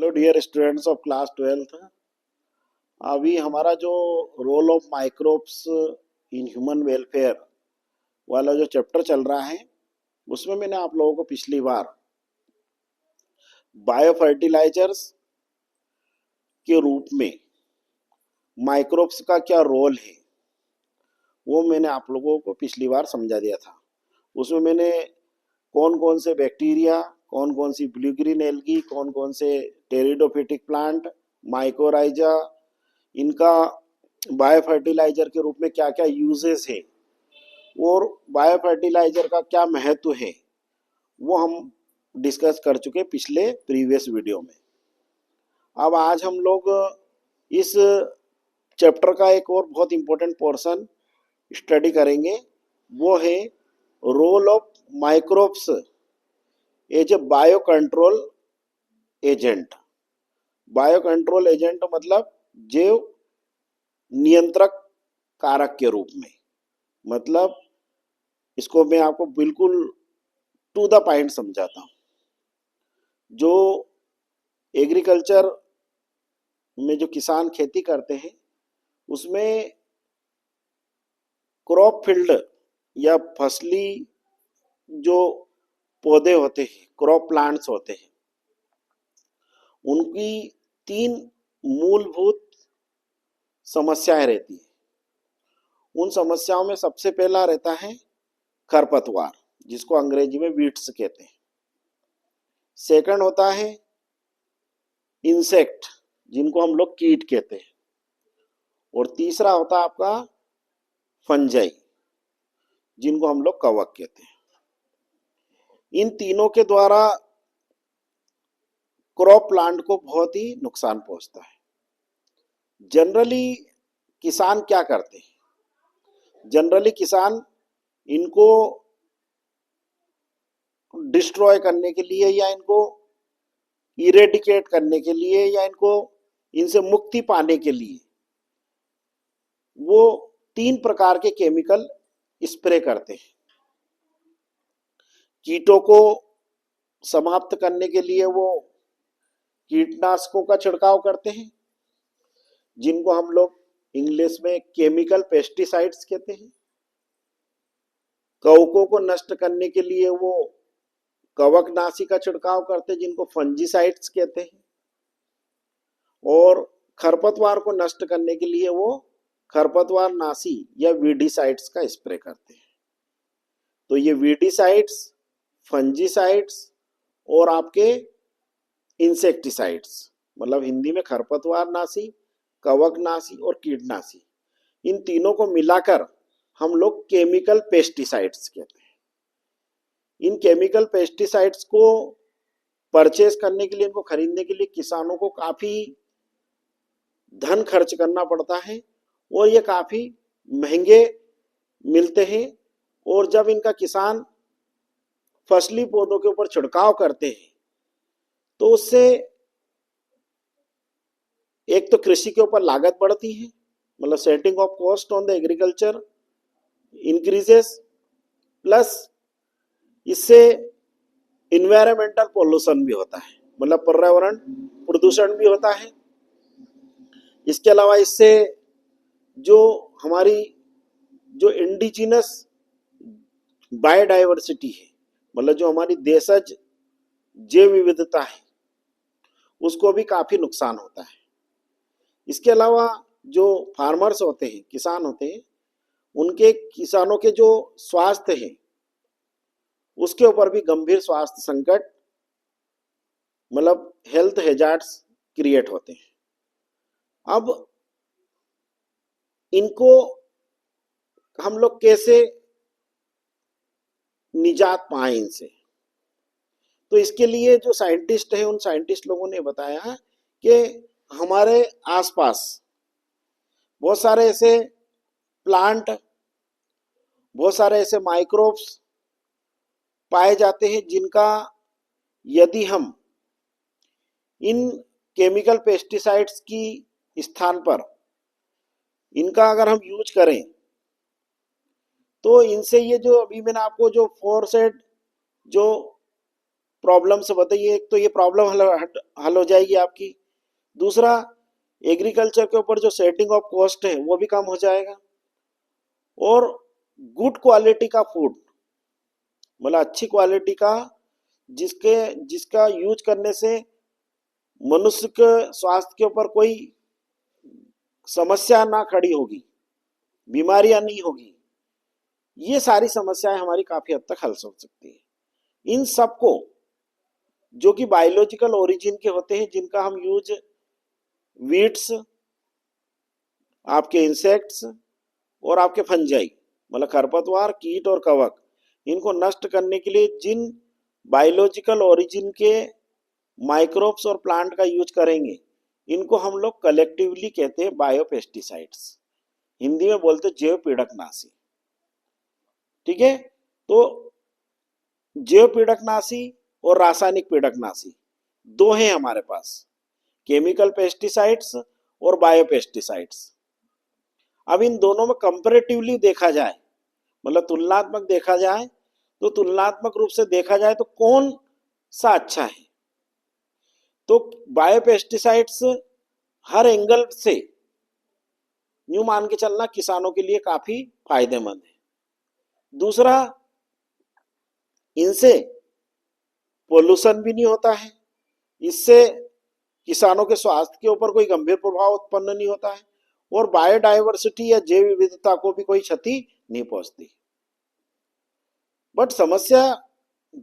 Hello dear students of class 12th। अभी हमारा जो role of microbes in human welfare वाला जो चैप्टर चल रहा है, उसमें मैंने आप लोगों को पिछली बार बायो फर्टिलाइजर्स के रूप में माइक्रोब्स का क्या रोल है वो मैंने आप लोगों को पिछली बार समझा दिया था। उसमें मैंने कौन कौन से बैक्टीरिया, कौन कौन सी ब्लू ग्रीन एल्गी, कौन कौन से टेरिडोफिटिक प्लांट, माइकोराइजा, इनका बायो फर्टिलाइजर के रूप में क्या क्या यूजेस है और बायो फर्टिलाइजर का क्या महत्व है वो हम डिस्कस कर चुके पिछले प्रीवियस वीडियो में। अब आज हम लोग इस चैप्टर का एक और बहुत इंपॉर्टेंट पोर्शन स्टडी करेंगे, वो है role of microbes as a bio control agent. Bio control agent मतलब जैव नियंत्रक कारक के रूप में। मतलब इसको मैं आपको बिल्कुल टू द पॉइंट समझाता हूँ। जो एग्रीकल्चर में जो किसान खेती करते हैं उसमें क्रॉप फील्ड या फसली जो पौधे होते हैं, क्रॉप प्लांट्स होते हैं, उनकी तीन मूलभूत समस्याएं रहती हैं। उन समस्याओं में सबसे पहला रहता है खरपतवार, जिसको अंग्रेजी में वीड्स कहते हैं। सेकंड होता है इंसेक्ट, जिनको हम लोग कीट कहते हैं। और तीसरा होता है आपका फंजाई, जिनको हम लोग कवक कहते हैं। इन तीनों के द्वारा क्रॉप प्लांट को बहुत ही नुकसान पहुंचता है। जनरली किसान क्या करते हैं? जनरली किसान इनको डिस्ट्रॉय करने के लिए या इनको इरेडिकेट करने के लिए या इनको इनसे मुक्ति पाने के लिए वो तीन प्रकार के केमिकल स्प्रे करते हैं। कीटों को समाप्त करने के लिए वो कीटनाशकों का छिड़काव करते हैं, जिनको हम लोग इंग्लिश में केमिकल पेस्टिसाइड्स कहते हैं। कवकों को नष्ट करने के लिए वो कवकनाशी का छिड़काव करते हैं, जिनको फंजीसाइड्स कहते हैं। और खरपतवार को नष्ट करने के लिए वो खरपतवार नाशी या वीडीसाइड्स का स्प्रे करते हैं। तो ये वीडीसाइड्स, फंजीसाइड्स और आपके इंसेक्टिसाइड्स, मतलब हिंदी में खरपतवार नाशी, कवकनाशी और कीटनाशी, इन तीनों को मिलाकर हम लोग केमिकल पेस्टिसाइड्स कहते हैं। इन केमिकल पेस्टिसाइड्स को परचेज करने के लिए, इनको खरीदने के लिए किसानों को काफी धन खर्च करना पड़ता है और ये काफी महंगे मिलते हैं। और जब इनका किसान फसली पौधों के ऊपर छिड़काव करते हैं तो उससे एक तो कृषि के ऊपर लागत बढ़ती है, मतलब setting of cost on the agriculture increases, plus इससे इन्वायरमेंटल पोल्यूशन भी होता है, मतलब पर्यावरण प्रदूषण भी होता है। इसके अलावा इससे जो हमारी जो इंडिजिनस बायोडाइवर्सिटी है, मतलब जो हमारी देशज जैव विविधता है, उसको भी काफी नुकसान होता है। इसके अलावा जो फार्मर्स होते हैं, किसान होते हैं, उनके किसानों के जो स्वास्थ्य है उसके ऊपर भी गंभीर स्वास्थ्य संकट, मतलब हेल्थ हैजार्ड्स क्रिएट होते हैं। अब इनको हम लोग कैसे निजात पाए इनसे? तो इसके लिए जो साइंटिस्ट हैं, उन साइंटिस्ट लोगों ने बताया कि हमारे आसपास बहुत सारे ऐसे प्लांट, बहुत सारे ऐसे माइक्रोब्स पाए जाते हैं जिनका यदि हम इन केमिकल पेस्टिसाइड्स की स्थान पर इनका अगर हम यूज करें तो इनसे ये जो अभी मैंने आपको जो फोर सेट जो प्रॉब्लम से बताइए। एक तो ये प्रॉब्लम हल हो जाएगी आपकी, दूसरा एग्रीकल्चर के ऊपर जो सेटिंग ऑफ कॉस्ट है वो भी कम हो जाएगा, और गुड क्वालिटी का फूड, मतलब अच्छी क्वालिटी का, जिसका यूज करने से मनुष्य के स्वास्थ्य के ऊपर कोई समस्या ना खड़ी होगी, बीमारियां नहीं होगी, ये सारी समस्याएं हमारी काफी हद तक हल हो सकती है। इन सबको जो कि बायोलॉजिकल ओरिजिन के होते हैं, जिनका हम यूज वीट्स, आपके इंसेक्ट्स और आपके फंजाई, मतलब खरपतवार, कीट और कवक, इनको नष्ट करने के लिए जिन बायोलॉजिकल ओरिजिन के माइक्रोब्स और प्लांट का यूज करेंगे, इनको हम लोग कलेक्टिवली कहते हैं बायोपेस्टिसाइड्स, हिंदी में बोलते जैव पीड़कनाशी। ठीक है, तो जैव पीड़कनाशी और रासायनिक पीड़कनाशी दो हैं हमारे पास, केमिकल पेस्टिसाइड्स और बायोपेस्टिसाइड्स। अब इन दोनों में कंपैरेटिवली देखा जाए, मतलब तुलनात्मक देखा जाए, तो तुलनात्मक रूप से देखा जाए तो कौन सा अच्छा है, तो बायोपेस्टिसाइड्स हर एंगल से यूं मान के चलना किसानों के लिए काफी फायदेमंद है। दूसरा, इनसे पोल्यूशन भी नहीं होता है, इससे किसानों के स्वास्थ्य के ऊपर कोई गंभीर प्रभाव उत्पन्न नहीं होता है, और बायोडायवर्सिटी या जैव विविधता को भी कोई क्षति नहीं पहुंचती। बट समस्या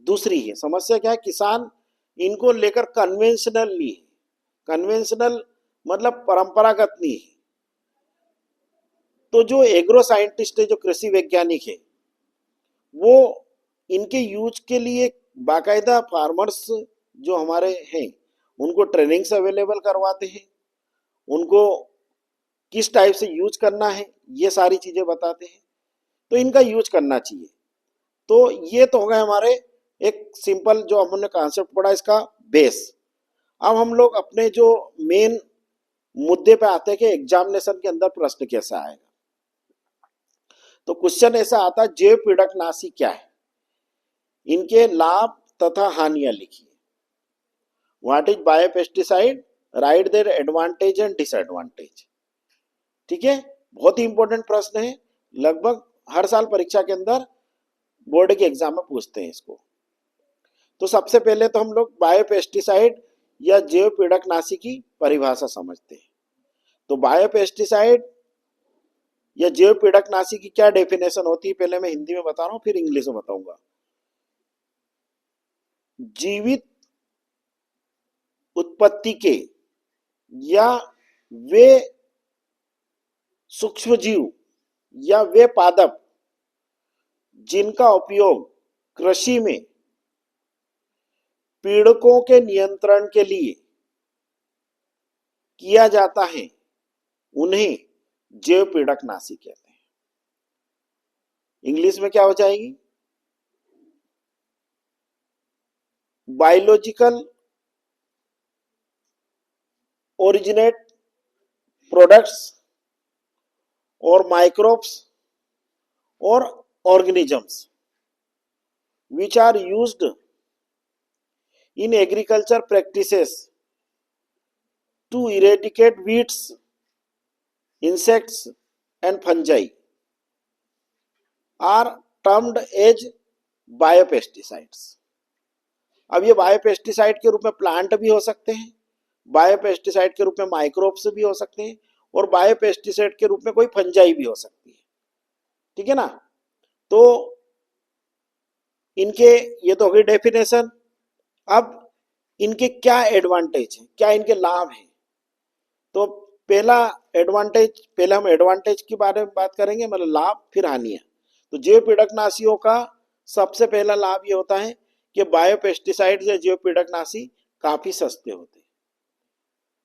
दूसरी है। समस्या क्या है, किसान इनको लेकर कन्वेंशनल नहीं है। कन्वेंशनल मतलब परंपरागत नहीं है। तो जो एग्रो साइंटिस्ट है, जो कृषि वैज्ञानिक है, वो इनके यूज के लिए बाकायदा फार्मर्स जो हमारे हैं उनको ट्रेनिंग्स अवेलेबल करवाते हैं, उनको किस टाइप से यूज करना है ये सारी चीजें बताते हैं, तो इनका यूज करना चाहिए। तो ये तो हो गए हमारे एक सिंपल जो हमने कॉन्सेप्ट पढ़ा, इसका बेस। अब हम लोग अपने जो मेन मुद्दे पे आते हैं कि एग्जामिनेशन के अंदर प्रश्न कैसा आएगा। तो क्वेश्चन ऐसा आता है, जैव पीड़कनाशी क्या है, इनके लाभ तथा हानियां लिखिए। What is biopesticide, write their advantage and disadvantage. ठीक है, बहुत ही इंपॉर्टेंट प्रश्न है, लगभग हर साल परीक्षा के अंदर बोर्ड के एग्जाम में पूछते हैं इसको। तो सबसे पहले तो हम लोग बायोपेस्टिसाइड या जैव पीड़कनाशी की परिभाषा समझते हैं। तो बायोपेस्टिसाइड या जैव पीड़कनाशी की क्या डेफिनेशन होती है, पहले मैं हिंदी में बता रहा हूं फिर इंग्लिश में बताऊंगा। जीवित उत्पत्ति के या वे सूक्ष्मजीव या वे पादप जिनका उपयोग कृषि में पीड़कों के नियंत्रण के लिए किया जाता है, उन्हें जैव पीड़कनाशी कहते हैं। इंग्लिश में क्या हो जाएगी, बायोलॉजिकल ओरिजिनेट प्रोडक्ट्स और माइक्रोब्स और organisms which are used in agriculture practices to eradicate weeds, insects and fungi are termed as biopesticides। अब ये बायोपेस्टिसाइड के रूप में प्लांट भी हो सकते हैं, बायोपेस्टिसाइड के रूप में माइक्रोब्स भी हो सकते हैं, और बायोपेस्टिसाइड के रूप में कोई फंजाई भी हो सकती है। ठीक है ना, तो इनके ये तो हो गई डेफिनेशन। अब इनके क्या एडवांटेज है, क्या इनके लाभ हैं, तो पहला एडवांटेज, पहले हम एडवांटेज के बारे में बात करेंगे, मतलब लाभ, फिर हानियां। तो जैव पीड़कनाशियों का सबसे पहला लाभ ये होता है कि बायोपेस्टिसाइड्स या जैव पीड़कनाशी काफी सस्ते होते हैं।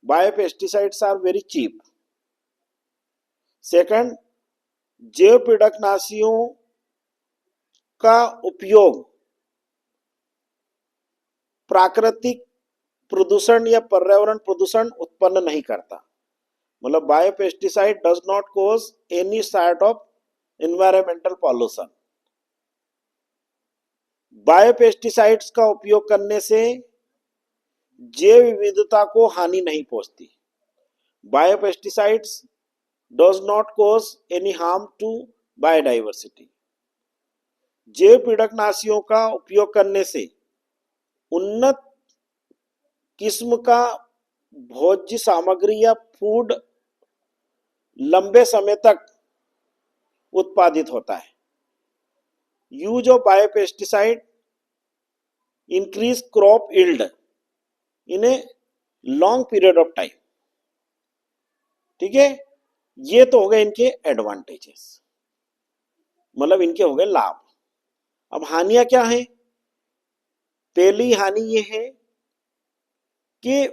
Biopesticides are very cheap. Second, जैव पीड़कनाशियों का उपयोग प्राकृतिक प्रदूषण या पर्यावरण प्रदूषण उत्पन्न नहीं करता, मतलब biopesticide does not cause any sort of environmental pollution. Biopesticides का उपयोग करने से जैव विविधता को हानि नहीं पहुंचती। Biopesticides does not cause any harm to biodiversity. जैव पीड़कनाशियों का उपयोग करने से उन्नत किस्म का भोज्य सामग्री या फूड लंबे समय तक उत्पादित होता है। Use of biopesticide increase crop yield in a long period of time. ठीक है, ये तो हो गए इनके एडवांटेजेस, मतलब इनके हो गए लाभ। अब हानियां क्या है? पहली हानि ये है कि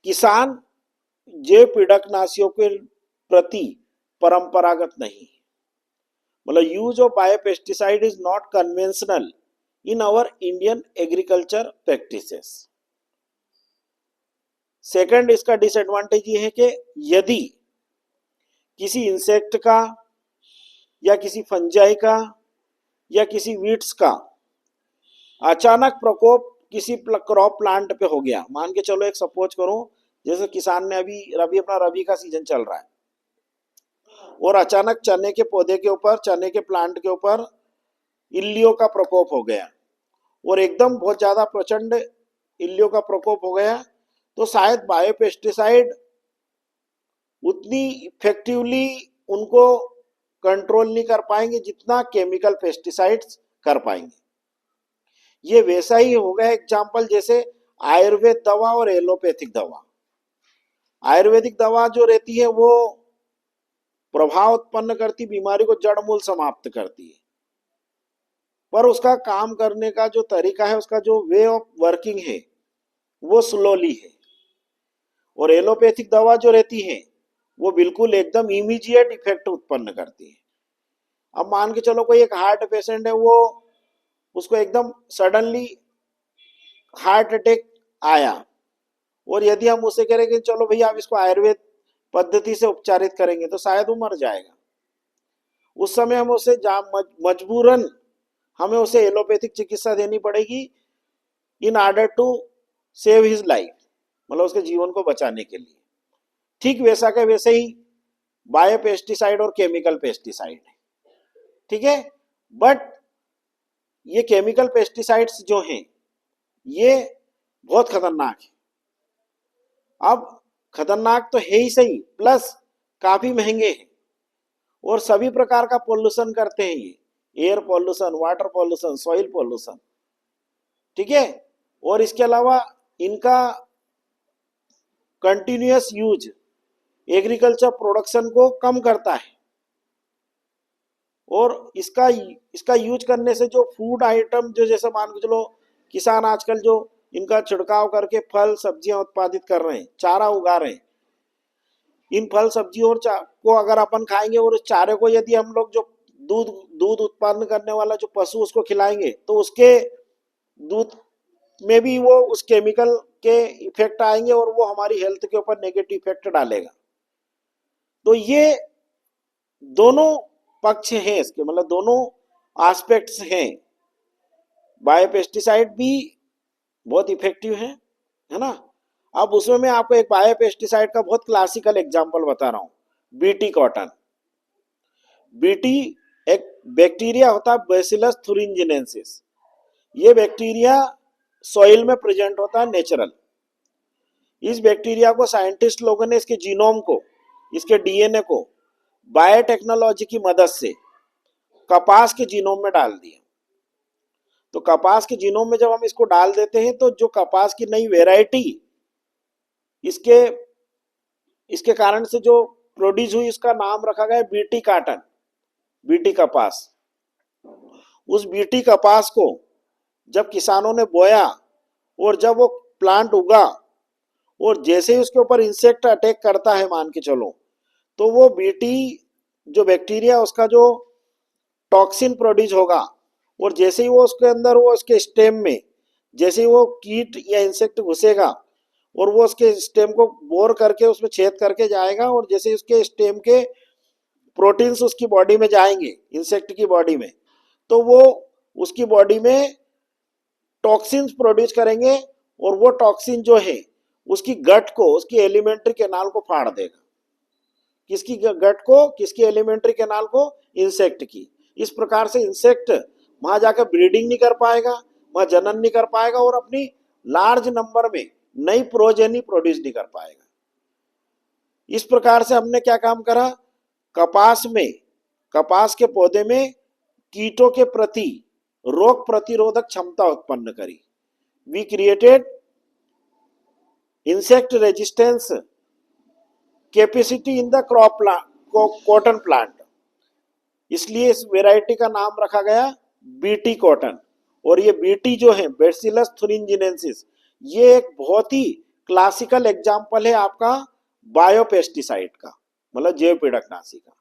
किसान जैव पीड़कनाशियों के प्रति परंपरागत नहीं, मतलब use of biopesticide is not conventional in our Indian agriculture practices. Second, इसका डिसएडवांटेज ये है कि यदि किसी इंसेक्ट का या किसी फंजाई का या किसी वीड्स का अचानक प्रकोप किसी क्रॉप प्लांट पे हो गया, मान के चलो एक सपोज करो जैसे किसान ने अभी अपना रबी का सीजन चल रहा है और अचानक चने के पौधे के ऊपर, चने के प्लांट के ऊपर इल्लियों का प्रकोप हो गया और एकदम बहुत ज्यादा प्रचंड इल्लियों का प्रकोप हो गया, तो शायद बायोपेस्टिसाइड उतनी इफेक्टिवली उनको कंट्रोल नहीं कर पाएंगे जितना केमिकल पेस्टिसाइड्स कर पाएंगे। ये वैसा ही हो गया एग्जाम्पल जैसे आयुर्वेद दवा और एलोपैथिक दवा। आयुर्वेदिक दवा जो रहती है वो प्रभाव उत्पन्न करती, बीमारी को जड़ मूल समाप्त करती है, पर उसका काम करने का जो तरीका है, उसका जो वे ऑफ वर्किंग है वो स्लोली है। और एलोपैथिक दवा जो रहती है वो बिल्कुल एकदम इमीडिएट इफेक्ट उत्पन्न करती है। अब मान के चलो कोई एक हार्ट पेशेंट है, वो उसको एकदम सडनली हार्ट अटैक आया और यदि हम उसे कह रहे कि चलो भैया आप इसको आयुर्वेद पद्धति से उपचारित करेंगे तो शायद वो मर जाएगा। उस समय हम उसे मजबूरन हमें उसे एलोपैथिक चिकित्सा देनी पड़ेगी in order to save his life, मतलब उसके जीवन को बचाने के लिए। ठीक वैसा का वैसे ही बायोपेस्टिसाइड और केमिकल पेस्टिसाइड है। ठीक है, बट ये केमिकल पेस्टिसाइड्स जो हैं ये बहुत खतरनाक है। अब खतरनाक तो है ही सही, प्लस काफी महंगे हैं और सभी प्रकार का पोल्यूशन करते हैं ये, air pollution, water pollution, soil pollution. ठीक है, और इसके अलावा इनका कंटिन्यूअस यूज एग्रीकल्चर प्रोडक्शन को कम करता है और इसका यूज करने से जो फूड आइटम जो जैसे मान के चलो किसान आजकल जो इनका छिड़काव करके फल सब्जियां उत्पादित कर रहे हैं, चारा उगा रहे हैं, इन फल सब्जियों और को अगर अपन खाएंगे और उस चारे को यदि हम लोग जो दूध उत्पादन करने वाला जो पशु उसको खिलाएंगे तो उसके दूध में भी वो उस केमिकल के इफेक्ट आएंगे और वो हमारी हेल्थ के ऊपर नेगेटिव इफेक्ट डालेगा। तो ये दोनों पक्ष हैं इसके, मतलब दोनों एस्पेक्ट्स हैं। बायोपेस्टिसाइड भी बहुत इफेक्टिव है ना। अब उसमें मैं आपको एक बायोपेस्टिसाइड का बहुत क्लासिकल एग्जांपल बता रहा हूँ, बीटी कॉटन। बीटी एक बैक्टीरिया होता है बैसिलस thuringiensis। ये बैक्टीरिया सॉइल में प्रेजेंट होता है नेचुरल। इस बैक्टीरिया को साइंटिस्ट लोगों ने इसके जीनोम को, इसके डीएनए को बायोटेक्नोलॉजी की मदद से कपास के जीनोम में डाल दिया। तो कपास के जीनोम में जब हम इसको डाल देते हैं तो जो कपास की नई वेराइटी इसके कारण से जो प्रोड्यूस हुई, उसका नाम रखा गया बीटी कॉटन, बीटी कपास। उस बीटी कपास को जब किसानों ने बोया और जब वो प्लांट उगा और जैसे ही उसके ऊपर इंसेक्ट अटैक करता है मान के चलो, तो वो बीटी जो बैक्टीरिया उसका जो टॉक्सिन प्रोड्यूस होगा और जैसे ही वो उसके अंदर वो उसके स्टेम में जैसे ही वो कीट या इंसेक्ट घुसेगा और वो उसके स्टेम को बोर करके उसमें छेद करके जाएगा और जैसे उसके स्टेम के प्रोटीन्स उसकी बॉडी में जाएंगे, इंसेक्ट की बॉडी में, तो वो उसकी बॉडी में टॉक्सिन्स प्रोड्यूस करेंगे और वो टॉक्सिन जो है उसकी गट को, उसकी एलिमेंट्री कैनाल को फाड़ देगा। किसकी गट को, किसकी एलिमेंट्री कैनाल को, इंसेक्ट की। इस प्रकार से इंसेक्ट वहां जाकर ब्रीडिंग नहीं कर पाएगा, वहां जनन नहीं कर पाएगा और अपनी लार्ज नंबर में नई प्रोजेनी प्रोड्यूस नहीं कर पाएगा। इस प्रकार से हमने क्या काम करा, कपास के पौधे में कीटों के प्रति रोग प्रतिरोधक क्षमता उत्पन्न करी। We created insect resistance capacity in the crop cotton plant. इसलिए इस वेराइटी का नाम रखा गया बीटी कॉटन। और ये बीटी जो है, बैसिलस thuringiensis, ये एक बहुत ही क्लासिकल एग्जाम्पल है आपका बायोपेस्टिसाइड का, मतलब जैव पीड़कनाशी का।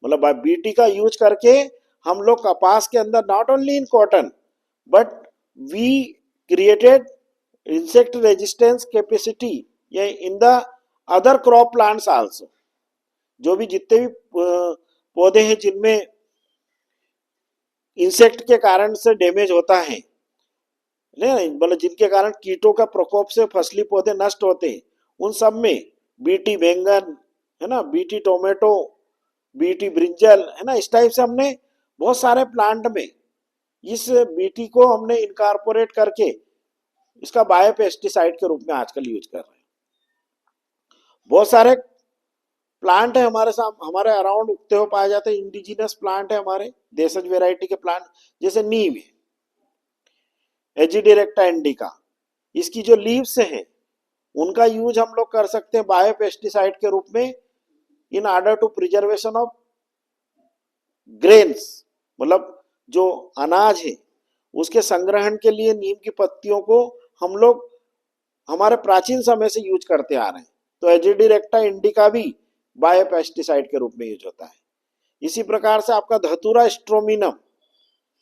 मतलब बीटी का यूज करके हम लोग कपास के अंदर not only in cotton but we created insect resistance capacity in the other crop plants also. जो भी जितने भी पौधे हैं जिनमें इंसेक्ट के कारण से डैमेज होता है, मतलब जिनके कारण कीटों का प्रकोप से फसली पौधे नष्ट होते हैं, उन सब में बीटी बैंगन है ना, बीटी टोमेटो, बीटी ब्रिंजल है ना, इस टाइप से हमने बहुत सारे प्लांट में इस बीटी को हमने इनकॉर्पोरेट करके इसका बायोपेस्टिसाइड के रूप में आजकल यूज कर रहे हैं। बहुत सारे प्लांट है हमारे अराउंड उगते हुए पाए जाते हैं, इंडिजिनस प्लांट है हमारे देशज वेराइटी के प्लांट, जैसे नीम है, एजिडिरेक्टा इंडिका। इसकी जो लीव्स हैं उनका यूज हम लोग कर सकते हैं बायोपेस्टिसाइड के रूप में in order to preservation of grains. मतलब जो अनाज है उसके संग्रहण के लिए नीम की पत्तियों को हम लोग हमारे प्राचीन समय से यूज करते आ रहे हैं। तो एजिडिरेक्टा इंडिका भी बायोपेस्टिसाइड के रूप में यूज होता है। इसी प्रकार से आपका धतूरा स्ट्रोमिनम,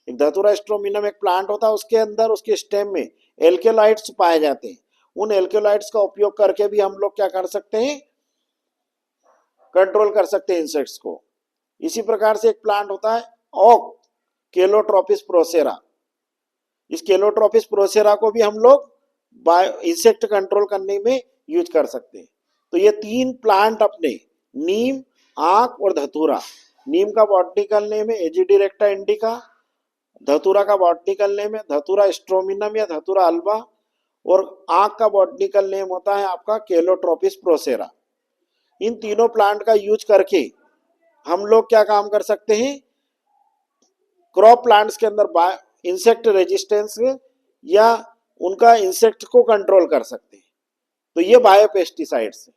एक प्लांट होता है, उसके अंदर उसके स्टेम में एल्केलाइट्स पाए जाते हैं। उन एल्केलाइट्स का उपयोग करके भी हम लोग क्या कर सकते हैं, कंट्रोल कर सकते हैं इंसेक्ट्स को। इसी प्रकार से एक प्लांट होता है ओक, केलोट्रोपिस प्रोसेरा। इस केलोट्रोपिस प्रोसेरा को भी हम लोग इंसेक्ट कंट्रोल करने में यूज कर सकते हैं। तो ये तीन प्लांट अपने, नीम, आक और धतूरा। नीम का बॉटनिकल नेम है एजिडिरेक्टा इंडिका, धतूरा का बॉटनिकल नेम है धतूरा स्ट्रोमिनम या धतूरा अल्बा, और आक का बॉटनिकल नेम होता है आपका केलोट्रोपिस प्रोसेरा। इन तीनों प्लांट का यूज करके हम लोग क्या काम कर सकते हैं, क्रॉप प्लांट्स के अंदर इंसेक्ट रेजिस्टेंस या उनका इंसेक्ट को कंट्रोल कर सकते हैं। तो ये बायोपेस्टिसाइड्स है।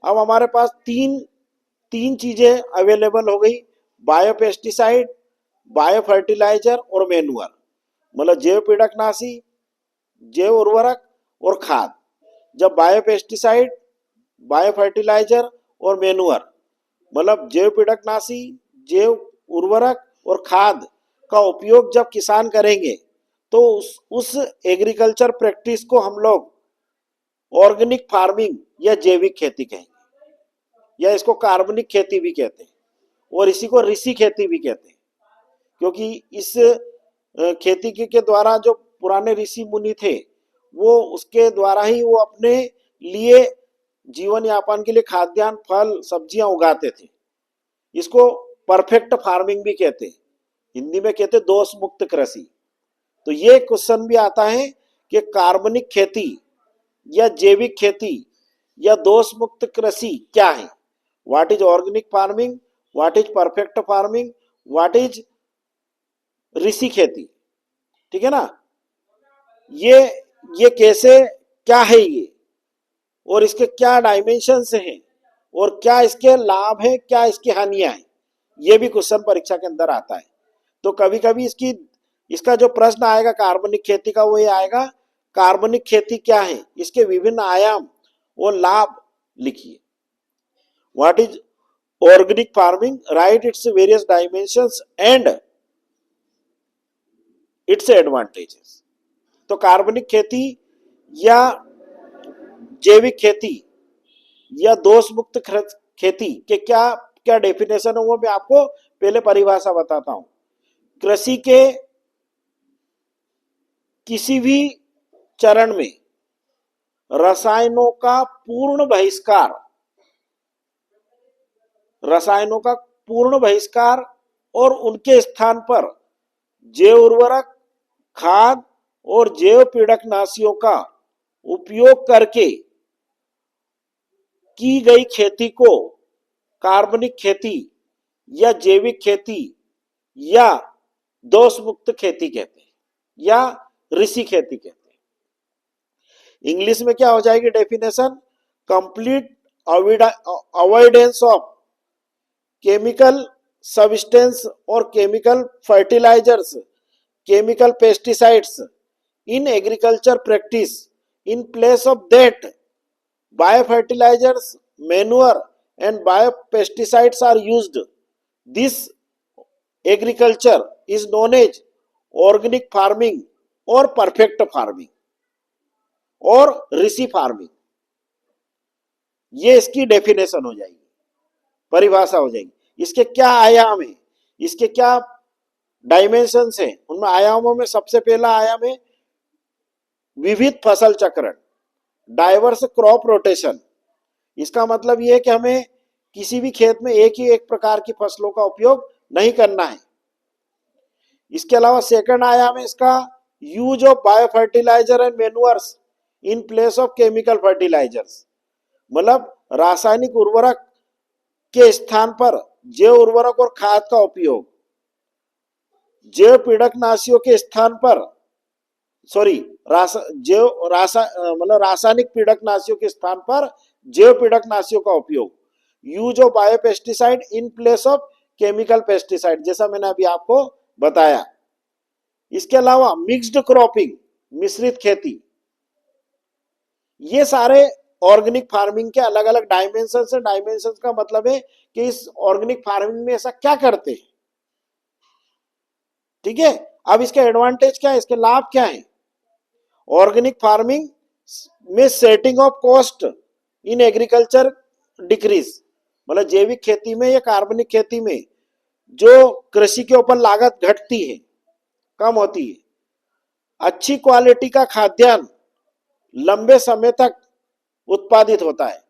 अब हमारे पास तीन चीजें अवेलेबल हो गई, बायोपेस्टिसाइड, बायोफर्टिलाइजर और मैन्युअर। मतलब जैव पीड़कनाशी, जैव उर्वरक और खाद। जब बायोपेस्टिसाइड, बायोफर्टिलाइजर और मैन्युअर, मतलब जैव पीड़कनाशी, जैव उर्वरक और खाद का उपयोग जब किसान करेंगे तो उस एग्रीकल्चर प्रैक्टिस को हम लोग ऑर्गेनिक फार्मिंग या जैविक खेती कहेंगे, या इसको कार्बनिक खेती भी कहते हैं, और इसी को ऋषि खेती भी कहते हैं। क्योंकि इस खेती के द्वारा जो पुराने ऋषि मुनि थे वो उसके द्वारा ही वो अपने लिए जीवन यापन के लिए खाद्यान्न, फल, सब्जियां उगाते थे। इसको परफेक्ट फार्मिंग भी कहते हैं, हिंदी में कहते हैं दोष मुक्त कृषि। तो ये क्वेश्चन भी आता है कि कार्बनिक खेती या जैविक खेती या दोष मुक्त कृषि क्या है, what is organic farming, what is perfect farming, what is ऋषि खेती। ठीक है ना, ये कैसे, क्या है ये, और इसके क्या डायमेंशंस हैं, और क्या इसके लाभ है, क्या इसकी हानियां हैं, ये भी क्वेश्चन परीक्षा के अंदर आता है। तो कभी कभी इसका जो प्रश्न आएगा कार्बनिक खेती का, वो ये आएगा कार्बनिक खेती क्या है, इसके विभिन्न आयाम और लाभ लिखिए। What is organic farming, right its various dimensions and its advantages. तो कार्बनिक खेती या जैविक खेती या दोष मुक्त खेती के क्या क्या डेफिनेशन है वो मैं आपको पहले परिभाषा बताता हूं। कृषि के किसी भी चरण में रसायनों का पूर्ण बहिष्कार, रसायनों का पूर्ण बहिष्कार और उनके स्थान पर जैव उर्वरक, खाद और जैव पीड़कनाशियों का उपयोग करके की गई खेती को कार्बनिक खेती या जैविक खेती या दोष मुक्त खेती कहते हैं या ऋषि खेती कहते हैं। इंग्लिश में क्या हो जाएगी definition? Complete avoidance of chemical substance और chemical fertilizers, chemical pesticides in agriculture practice. In place of that, biofertilizers, manure and biopesticides are used. This agriculture is known as organic farming or perfect farming और ऋषि farming. ये इसकी definition हो जाएगी, परिभाषा हो जाएगी। इसके क्या आयाम है, इसके क्या डायमेंशंस हैं? उनमें आयामों में सबसे पहला आयाम है विविध फसल चक्रण, डाइवर्स क्रॉप रोटेशन। इसका मतलब यह है कि हमें किसी भी खेत में एक ही एक प्रकार की फसलों का उपयोग नहीं करना है। इसके अलावा सेकंड आयाम है इसका use of bio fertiliser and manures in place of chemical fertilisers, मतलब रासायनिक उर्वरक के स्थान पर जैव उर्वरक और खाद का उपयोग, जैव पीड़कनाशियों के स्थान पर मतलब रासायनिक पीड़कनाशियों के स्थान पर जैव पीड़कनाशियों का उपयोग, use of biopesticide in place of chemical pesticide, जैसा मैंने अभी आपको बताया। इसके अलावा मिक्स्ड क्रॉपिंग, मिश्रित खेती, ये सारे ऑर्गेनिक फार्मिंग के अलग अलग डायमेंशंस है। डायमेंशंस का मतलब है कि इस ऑर्गेनिक फार्मिंग में ऐसा क्या करते हैं, ठीक है। अब इसके एडवांटेज क्या है, इसके लाभ क्या है? ऑर्गेनिक फार्मिंग में setting of cost in agriculture decrease, मतलब जैविक खेती में या कार्बनिक खेती में जो कृषि के ऊपर लागत घटती है, कम होती है। अच्छी क्वालिटी का खाद्यान्न लंबे समय तक उत्पादित होता है।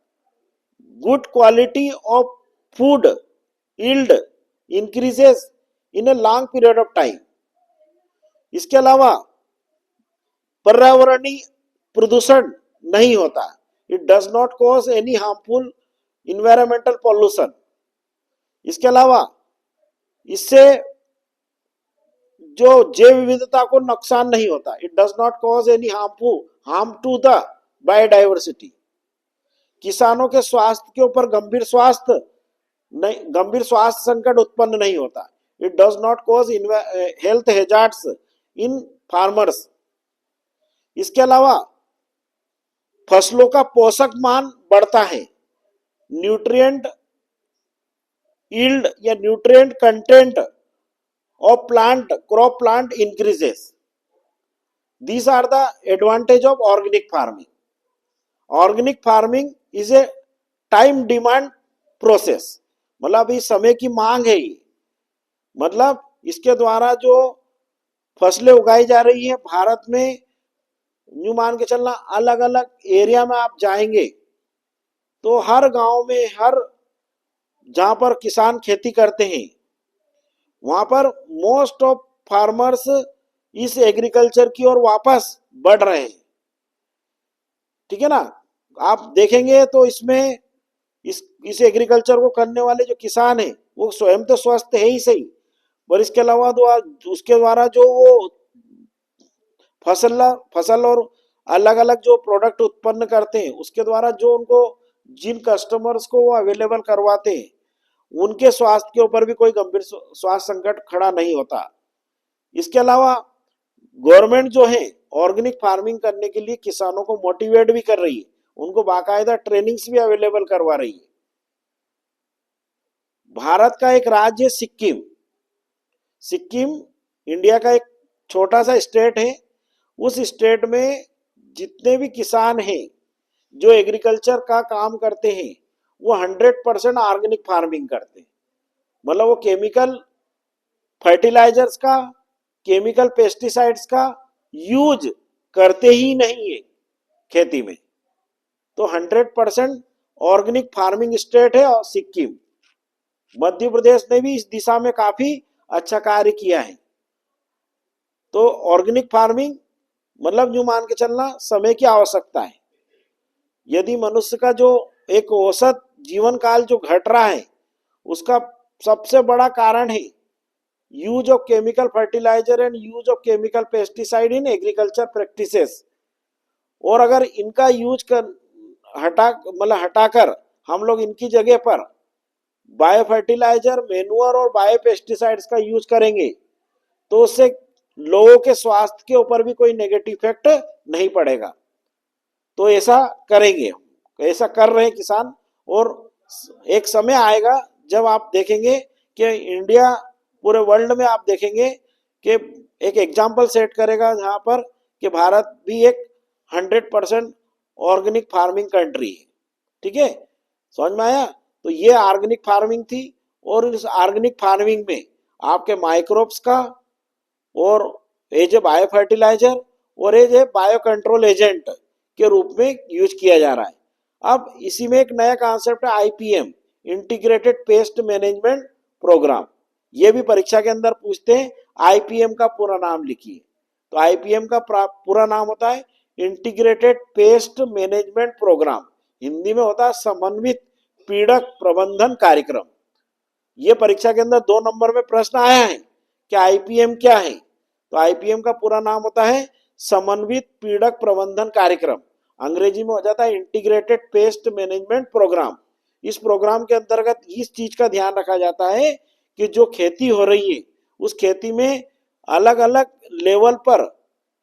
Good quality of food yield increases in a long period of time. इसके अलावा पर्यावरणीय प्रदूषण नहीं होता, it does not cause any harmful environmental pollution. इसके अलावा इससे जो जैव विविधता को नुकसान नहीं होता, it does not cause any harm to the biodiversity. किसानों के स्वास्थ्य के ऊपर गंभीर स्वास्थ्य संकट उत्पन्न नहीं होता, it does not cause health hazards in farmers. इसके अलावा फसलों का पोषक मान बढ़ता है, न्यूट्रिएंट यील्ड या nutrient content of crop plant increases. These are the advantage of organic farming. Organic farming is a time demand process, मतलब इस समय की मांग है ये। मतलब इसके द्वारा जो फसलें उगाई जा रही है भारत में, यूं मान के चलना अलग अलग एरिया में आप जाएंगे तो हर गांव में, हर जहां पर किसान खेती करते हैं वहां पर मोस्ट ऑफ फार्मर्स इस एग्रीकल्चर की ओर वापस बढ़ रहे हैं, ठीक है ना। आप देखेंगे तो इसमें इस एग्रीकल्चर को करने वाले जो किसान हैं वो स्वयं तो स्वस्थ है ही सही, पर इसके अलावा उसके द्वारा जो वो फसल और अलग अलग जो प्रोडक्ट उत्पन्न करते हैं उसके द्वारा जो उनको जिन कस्टमर्स को वो अवेलेबल करवाते हैं उनके स्वास्थ्य के ऊपर भी कोई गंभीर स्वास्थ्य संकट खड़ा नहीं होता। इसके अलावा गवर्नमेंट जो है ऑर्गेनिक फार्मिंग करने के लिए किसानों को मोटिवेट भी कर रही है, उनको बाकायदा ट्रेनिंग्स भी अवेलेबल करवा रही है। भारत का एक राज्य सिक्किम, इंडिया का एक छोटा सा स्टेट है। उस स्टेट में जितने भी किसान हैं जो एग्रीकल्चर का काम करते हैं वो 100% ऑर्गेनिक फार्मिंग करते हैं, मतलब वो केमिकल फर्टिलाइजर्स का, केमिकल पेस्टिसाइड्स का यूज करते ही नहीं है खेती में। तो 100% ऑर्गेनिक फार्मिंग स्टेट है और सिक्किम। मध्य प्रदेश ने भी इस दिशा में काफी अच्छा कार्य किया है। तो ऑर्गेनिक फार्मिंग मतलब यूं मान के चलना, समय की आवश्यकता है। यदि मनुष्य का जो एक औसत जीवन काल जो घट रहा है, उसका सबसे बड़ा कारण है use of chemical fertiliser and use of chemical pesticide in agriculture practices. और अगर इनका यूज कर हटाकर हम लोग इनकी जगह पर बायो फर्टिलाइजर, मेन्योर और बायो पेस्टिसाइड्स का यूज करेंगे तो उससे लोगों के स्वास्थ्य के ऊपर भी कोई नेगेटिव इफेक्ट नहीं पड़ेगा। तो ऐसा करेंगे, ऐसा कर रहे हैं किसान। और एक समय आएगा जब आप देखेंगे कि इंडिया पूरे वर्ल्ड में आप देखेंगे कि एक एग्जाम्पल सेट करेगा जहां पर कि भारत भी एक 100% ऑर्गेनिक फार्मिंग कंट्री है। ठीक है, समझ में आया? तो ये ऑर्गेनिक फार्मिंग थी। और इस ऑर्गेनिक फार्मिंग में आपके माइक्रोब्स का और एज ए बायो फर्टिलाइजर और as a bio control agent के रूप में यूज किया जा रहा है। अब इसी में एक नया कॉन्सेप्ट है IPM, integrated pest management programme. ये भी परीक्षा के अंदर पूछते हैं, IPM का पूरा नाम लिखिए। तो IPM का पूरा नाम होता है integrated pest management programme, Hindi में होता है समन्वित पीड़क प्रबंधन कार्यक्रम। ये परीक्षा के अंदर 2 नंबर में प्रश्न आया है कि IPM क्या है। तो IPM का पूरा नाम होता है समन्वित पीड़क प्रबंधन कार्यक्रम, अंग्रेजी में हो जाता है इंटीग्रेटेड पेस्ट मैनेजमेंट प्रोग्राम। इस प्रोग्राम के अंतर्गत इस चीज का ध्यान रखा जाता है कि जो खेती हो रही है उस खेती में अलग अलग लेवल पर,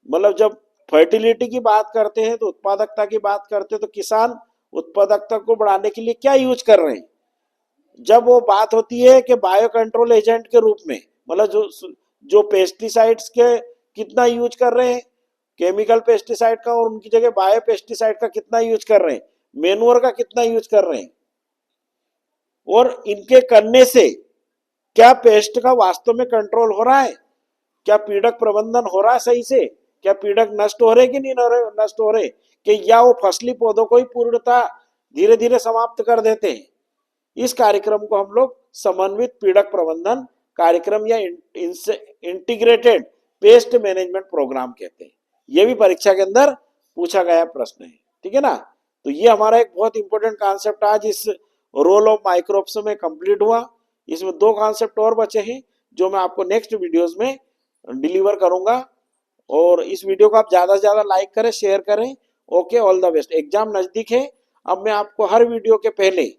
मतलब जब फर्टिलिटी की बात करते हैं तो उत्पादकता की बात करते हैं, तो किसान उत्पादकता को बढ़ाने के लिए क्या यूज कर रहे हैं। जब वो बात होती है कि बायो कंट्रोल एजेंट के रूप में, मतलब जो पेस्टिसाइड्स के कितना यूज कर रहे हैं, केमिकल पेस्टिसाइड का, और उनकी जगह बायो पेस्टिसाइड का कितना यूज कर रहे हैं, मेन्योर का कितना यूज कर रहे हैं, और इनके करने से क्या पेस्ट का वास्तव में कंट्रोल हो रहा है, क्या पीड़क प्रबंधन हो रहा है सही से, क्या पीड़क नष्ट हो रहे कि नहीं नष्ट हो रहे, कि या वो फसली पौधों को ही पूर्णतः धीरे धीरे समाप्त कर देते हैं। इस कार्यक्रम को हम लोग समन्वित पीड़क प्रबंधन कार्यक्रम या इंटीग्रेटेड पेस्ट मैनेजमेंट प्रोग्राम कहते हैं। यह भी परीक्षा के अंदर पूछा गया प्रश्न है। ठीक है ना? तो ये हमारा एक बहुत इंपॉर्टेंट कॉन्सेप्ट आज इस रोल ऑफ माइक्रोब्स में कंप्लीट हुआ। इसमें 2 कॉन्सेप्ट और बचे हैं जो मैं आपको नेक्स्ट वीडियोस में डिलीवर करूंगा। और इस वीडियो को आप ज्यादा से ज्यादा लाइक करें, शेयर करें। Okay, all the best. Exam नजदीक है। अब मैं आपको हर वीडियो के पहले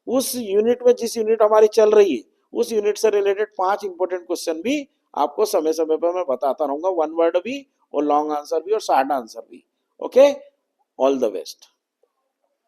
उस यूनिट में, जिस यूनिट हमारी चल रही है, उस यूनिट से रिलेटेड 5 इंपॉर्टेंट क्वेश्चन भी आपको समय समय पर मैं बताता रहूंगा, 1 वर्ड भी और लॉन्ग आंसर भी और शॉर्ट आंसर भी। Okay, all the best.